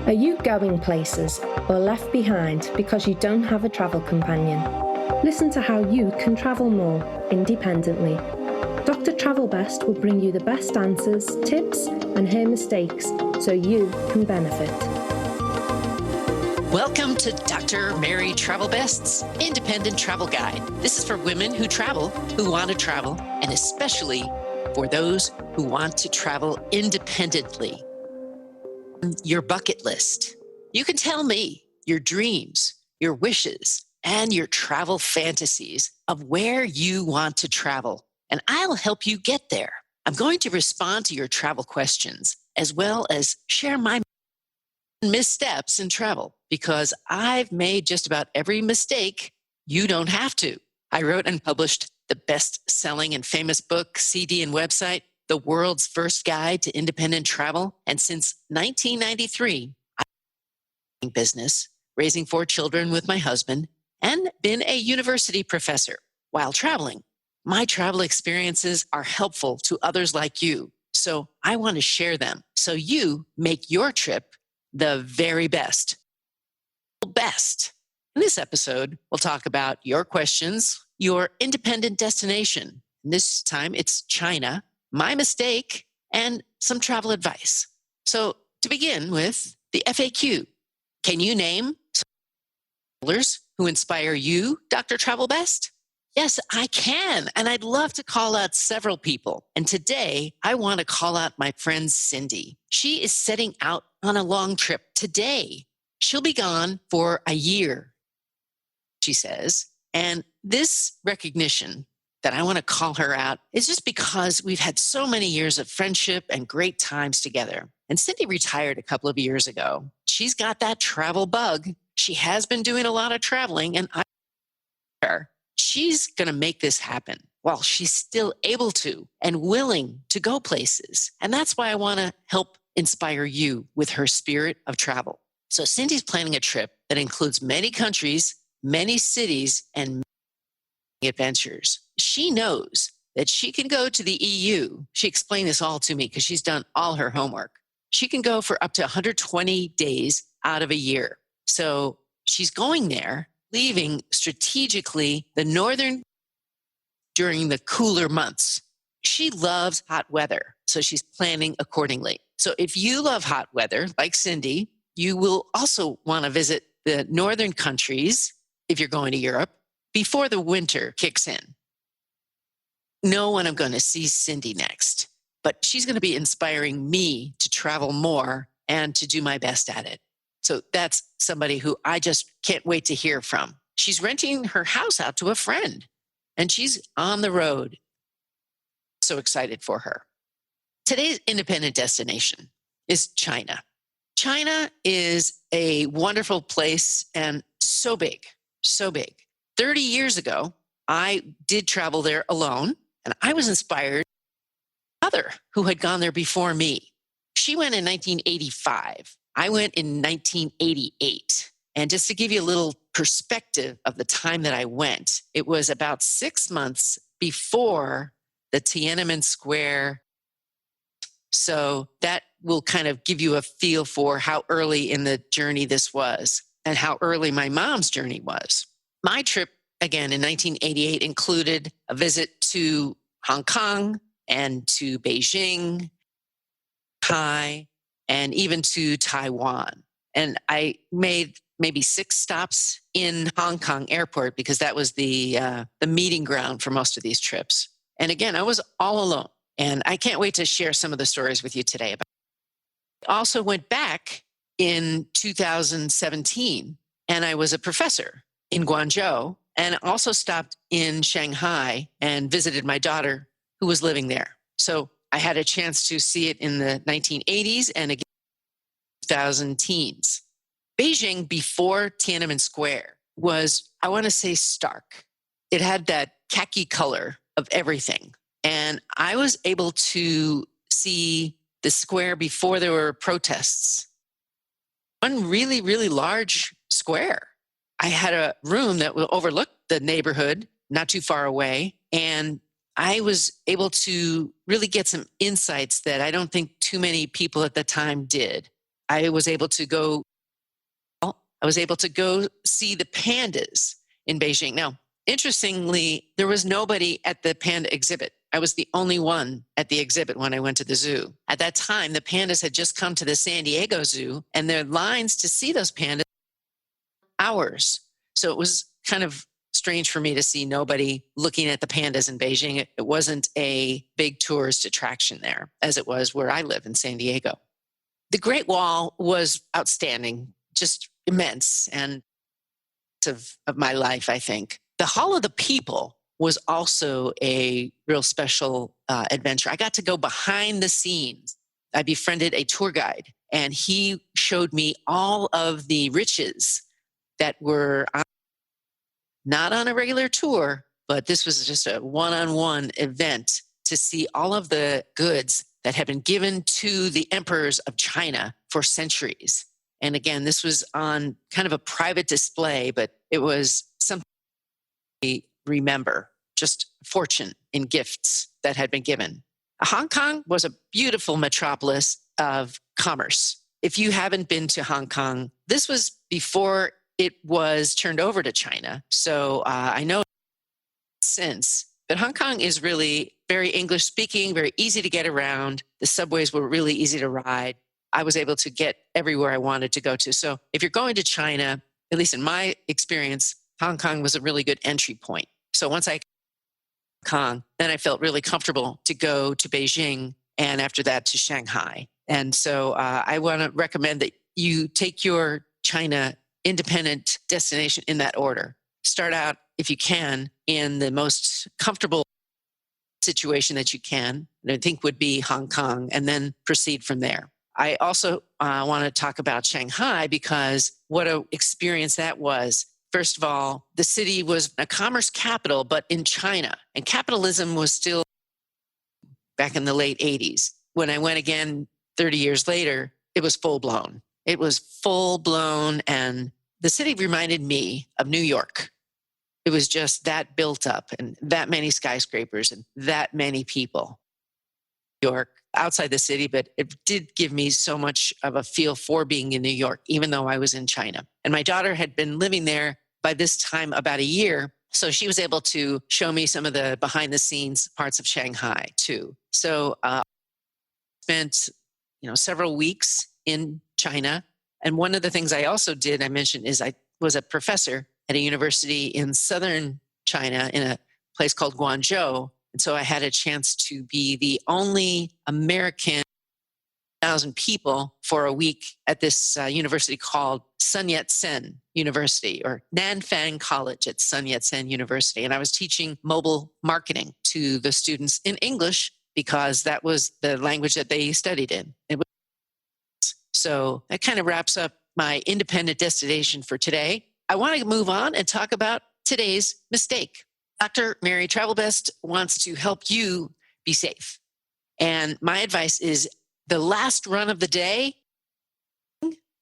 Are you going places or left behind because you don't have a travel companion? Listen to how you can travel more independently. Dr. Travelbest will bring you the best answers, tips, and hear mistakes so you can benefit. Welcome to Dr. Mary Travelbest's Independent Travel Guide. This is for women who travel, who want to travel, and especially for those who want to travel independently. Your bucket list. You can tell me your dreams, your wishes, and your travel fantasies of where you want to travel, and I'll help you get there. I'm going to respond to your travel questions as well as share my missteps in travel because I've made just about every mistake. You don't have to. I wrote and published the best-selling and famous book, CD, and website, The World's First Guide to Independent Travel. And since 1993, I've been in business, raising 4 children with my husband, and been a university professor while traveling. My travel experiences are helpful to others like you, so I want to share them so you make your trip the very best. In this episode, we'll talk about your questions, your independent destination. This time it's China, my mistake, and some travel advice. So to begin with, the FAQ. Can you name some travelers who inspire you, Dr. Travelbest? Yes, I can, and I'd love to call out several people. And today, I want to call out my friend Cindy. She is setting out on a long trip today. She'll be gone for a year, she says. And this recognition that I want to call her out is just because we've had so many years of friendship and great times together. And Cindy retired a couple of years ago. She's got that travel bug. She has been doing a lot of traveling, and she's going to make this happen while she's still able to and willing to go places. And that's why I want to help inspire you with her spirit of travel. So Cindy's planning a trip that includes many countries, many cities, and many adventures. She knows that she can go to the EU. She explained this all to me because she's done all her homework. She can go for up to 120 days out of a year. So she's going there, leaving strategically the northern during the cooler months. She loves hot weather, so she's planning accordingly. So if you love hot weather, like Cindy, you will also want to visit the northern countries, if you're going to Europe, before the winter kicks in. Know when I'm going to see Cindy next, but she's going to be inspiring me to travel more and to do my best at it. So that's somebody who I just can't wait to hear from. She's renting her house out to a friend, and she's on the road. So excited for her. Today's independent destination is China. China is a wonderful place and so big, so big. 30 years ago, I did travel there alone, and I was inspired by another who had gone there before me. She went in 1985. I went in 1988. And just to give you a little perspective of the time that I went, it was about 6 months before the Tiananmen Square. So that will kind of give you a feel for how early in the journey this was and how early my mom's journey was. My trip, again, in 1988 included a visit to Hong Kong and to Beijing, Shanghai, and even to Taiwan. And I made maybe 6 stops in Hong Kong airport because that was the meeting ground for most of these trips. And again, I was all alone. And I can't wait to share some of the stories with you today. I also went back in 2017, and I was a professor in Guangzhou, and also stopped in Shanghai and visited my daughter who was living there. So I had a chance to see it in the 1980s and again 2000 teens. Beijing before Tiananmen Square was, I want to say, stark. It had that khaki color of everything. And I was able to see the square before there were protests. One really, really large square. I had a room that overlooked the neighborhood, not too far away. And I was able to really get some insights that I don't think too many people at the time did. I was able to go I was able to go see the pandas in Beijing. Now, interestingly, there was nobody at the panda exhibit. I was the only one at the exhibit when I went to the zoo. At that time, the pandas had just come to the San Diego Zoo, and their lines to see those pandas hours. So it was kind of strange for me to see nobody looking at the pandas in Beijing. It wasn't a big tourist attraction there, as it was where I live in San Diego. The Great Wall was outstanding, just immense, and of my life, I think. The Hall of the People was also a real special adventure. I got to go behind the scenes. I befriended a tour guide, and he showed me all of the riches that were not on a regular tour, but this was just a one-on-one event to see all of the goods that had been given to the emperors of China for centuries. And again, this was on kind of a private display, but it was something we remember, just fortune in gifts that had been given. Hong Kong was a beautiful metropolis of commerce. If you haven't been to Hong Kong, this was before it was turned over to China. So I know since, but Hong Kong is really very English speaking, very easy to get around. The subways were really easy to ride. I was able to get everywhere I wanted to go to. So if you're going to China, at least in my experience, Hong Kong was a really good entry point. So once I Kong, then I felt really comfortable to go to Beijing, and after that to Shanghai. And so I want to recommend that you take your China independent destination in that order. Start out, if you can, in the most comfortable situation that you can, and I think would be Hong Kong, and then proceed from there. I also want to talk about Shanghai because what an experience that was. First of all, the city was a commerce capital, but in China, and capitalism was still back in the late 80s. When I went again 30 years later, it was full blown. It was full blown, and the city reminded me of New York. It was just that built up, and that many skyscrapers, and that many people. New York, outside the city, but it did give me so much of a feel for being in New York, even though I was in China. And my daughter had been living there by this time about a year, so she was able to show me some of the behind the scenes parts of Shanghai too. So spent several weeks in China. And one of the things I also did, I mentioned, is I was a professor at a university in southern China in a place called Guangzhou. And so I had a chance to be the only American 1,000 people for a week at this university called Sun Yat-sen University, or Nanfang College at Sun Yat-sen University. And I was teaching mobile marketing to the students in English because that was the language that they studied in. So that kind of wraps up my independent destination for today. I want to move on and talk about today's mistake. Dr. Mary Travelbest wants to help you be safe. And my advice is the last run of the day,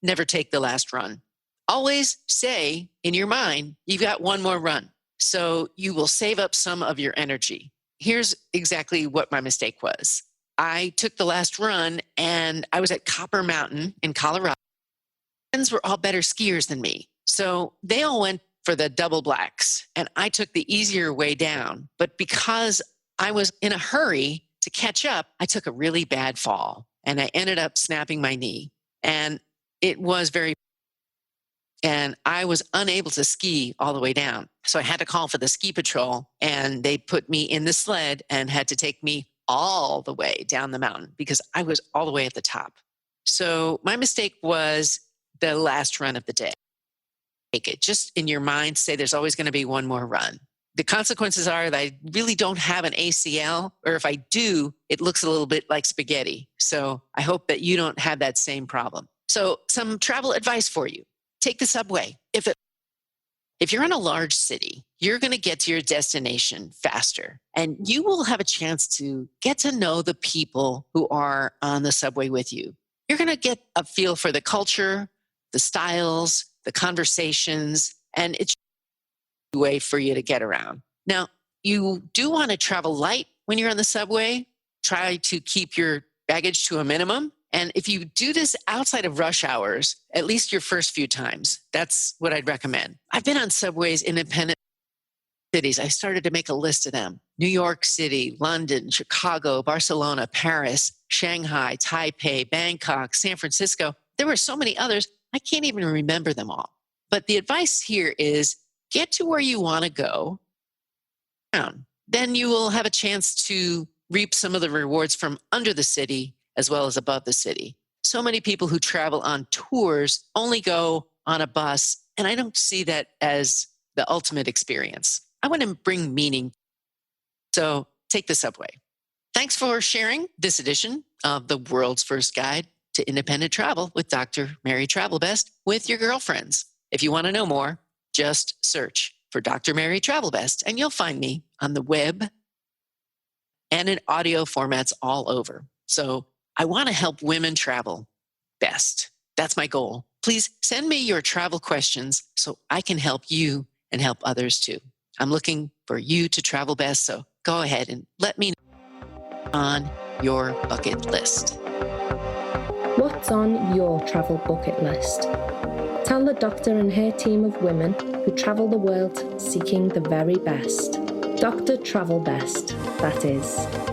never take the last run. Always say in your mind, you've got one more run. So you will save up some of your energy. Here's exactly what my mistake was. I took the last run and I was at Copper Mountain in Colorado. Friends were all better skiers than me. So they all went for the double blacks and I took the easier way down. But because I was in a hurry to catch up, I took a really bad fall and I ended up snapping my knee. And it was and I was unable to ski all the way down. So I had to call for the ski patrol and they put me in the sled and had to take me all the way down the mountain because I was all the way at the top. So my mistake was the last run of the day. Take it. Just in your mind, say there's always going to be one more run. The consequences are that I really don't have an ACL, or if I do, it looks a little bit like spaghetti. So I hope that you don't have that same problem. So some travel advice for you. Take the subway. If you're in a large city, you're going to get to your destination faster, and you will have a chance to get to know the people who are on the subway with you. You're going to get a feel for the culture, the styles, the conversations, and it's a way for you to get around. Now, you do want to travel light when you're on the subway. Try to keep your baggage to a minimum. And if you do this outside of rush hours, at least your first few times, that's what I'd recommend. I've been on subways in independent cities. I started to make a list of them. New York City, London, Chicago, Barcelona, Paris, Shanghai, Taipei, Bangkok, San Francisco. There were so many others, I can't even remember them all. But the advice here is get to where you want to go. Then you will have a chance to reap some of the rewards from under the city as well as above the city. So many people who travel on tours only go on a bus, and I don't see that as the ultimate experience. I want to bring meaning. So take the subway. Thanks for sharing this edition of the world's first guide to independent travel with Dr. Mary Travelbest with your girlfriends. If you want to know more, just search for Dr. Mary Travelbest and you'll find me on the web and in audio formats all over. So I want to help women travel best. That's my goal. Please send me your travel questions so I can help you and help others too. I'm looking for you to travel best, so go ahead and let me know on your bucket list. What's on your travel bucket list? Tell the doctor and her team of women who travel the world seeking the very best. Dr. Travelbest, that is.